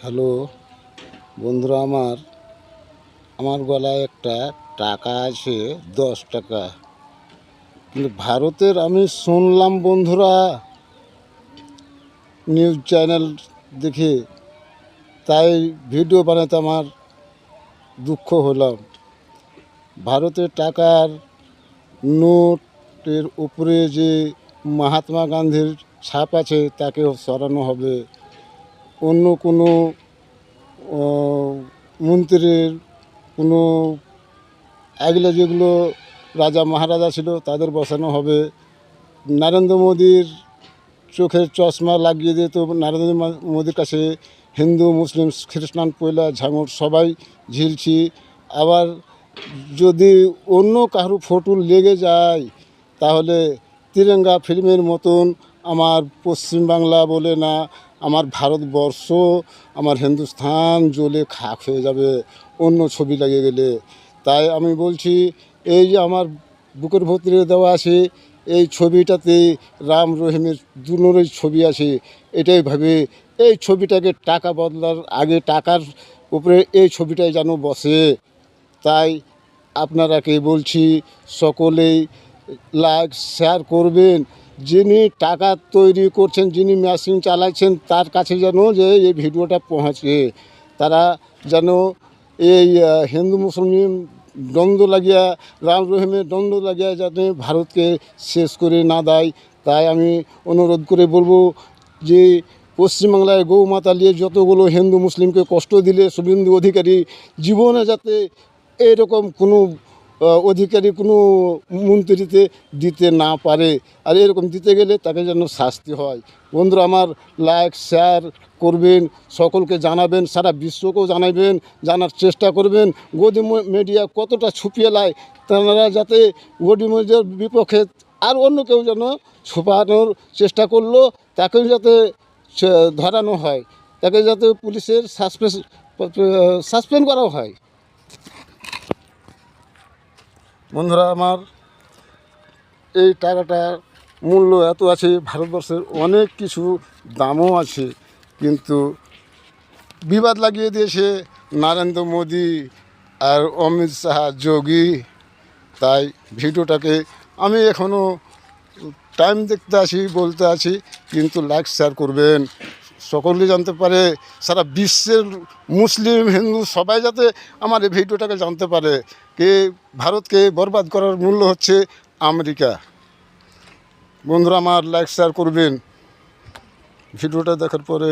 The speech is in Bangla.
হ্যালো বন্ধুরা, আমার গলায় একটা টাকা আছে, 10 টাকা। কিন্তু ভারতের আমি শুনলাম বন্ধুরা, নিউজ চ্যানেল দেখে, তাই ভিডিও বানাতে আমার দুঃখ হলাম। ভারতের টাকার নোটের উপরে যে মহাত্মা গান্ধীর ছাপ আছে তাকে সরানো হবে। অন্য কোনো মন্ত্রীর কোনো এগুলো যেগুলো রাজা মহারাজা ছিল তাদের বসানো হবে। নরেন্দ্র মোদীর চোখের চশমা লাগিয়ে দিয়ে তো নরেন্দ্র মোদীর কাছে হিন্দু মুসলিম খ্রিস্টান পয়লা ঝাঙর সবাই ঝিলছি। আবার যদি অন্য কারো ফটো লেগে যায় তাহলে তিরঙ্গা ফিল্মের মতন আমার পশ্চিমবাংলা বলে না, আমার ভারতবর্ষ, আমার হিন্দুস্থান জ্বলে খাক হয়ে যাবে অন্য ছবি লাগিয়ে গেলে। তাই আমি বলছি, এই যে আমার বুকের ভেতরে দেওয়া আছে এই ছবিটাতে রাম রহিমের দুজনেরই ছবি আছে। এটাই ভাবে এই ছবিটাকে টাকা বদলার আগে টাকার উপরে এই ছবিটাই যেন বসে। তাই আপনারাকে বলছি, সকলেই লাইক শেয়ার করবেন। যিনি টাকা তৈরি করছেন, যিনি মেশিন চালাচ্ছেন, তার কাছে যেন যে এই ভিডিওটা পৌঁছে, তারা যেন এই হিন্দু মুসলিম দ্বন্দ্ব লাগিয়া, রাম রহিমের দ্বন্দ্ব লাগিয়া যাতে ভারতকে শেষ করে না দেয়। তাই আমি অনুরোধ করে বলবো যে পশ্চিমবাংলায় গৌমাতা নিয়ে যতগুলো হিন্দু মুসলিমকে কষ্ট দিলে শুভেন্দু অধিকারী জীবনে যাতে এরকম কোনো অধিকারী কোনো মন্ত্রীতে দিতে না পারে, আর এরকম দিতে গেলে তাকে যেন শাস্তি হয়। বন্ধুরা আমার, লাইক শেয়ার করবেন, সকলকে জানাবেন, সারা বিশ্বকেও জানাবেন, জানার চেষ্টা করবেন গদি মিডিয়া কতটা ছুপিয়ে লায়। তারা যাতে গদি মিডিয়ার বিপক্ষে আর অন্য কেউ যেন ছুপানোর চেষ্টা করলো তাকেও যাতে ধরানো হয়, তাকে যাতে পুলিশের সাসপেন্ড করা হয়। বন্ধুরা আমার, এই টাকাটার মূল্য এত আছে, ভারতবর্ষের অনেক কিছু দামও আছে, কিন্তু বিবাদ লাগিয়ে দিয়েছে নরেন্দ্র মোদী আর অমিত শাহ যোগী। তাই ভিডিওটাকে আমি এখনও টাইম দেখতে আছি, বলতে আছি, কিন্তু লাইক শেয়ার করবেন, সকলে জানতে পারে, সারা বিশ্বের মুসলিম হিন্দু সবাই যাতে আমার এই ভিডিওটাকে জানতে পারে কে ভারতকে বরবাদ করার মূল্য হচ্ছে আমেরিকা। বন্ধুরা আমার, লাইক শেয়ার করবেন ভিডিওটা দেখার পরে।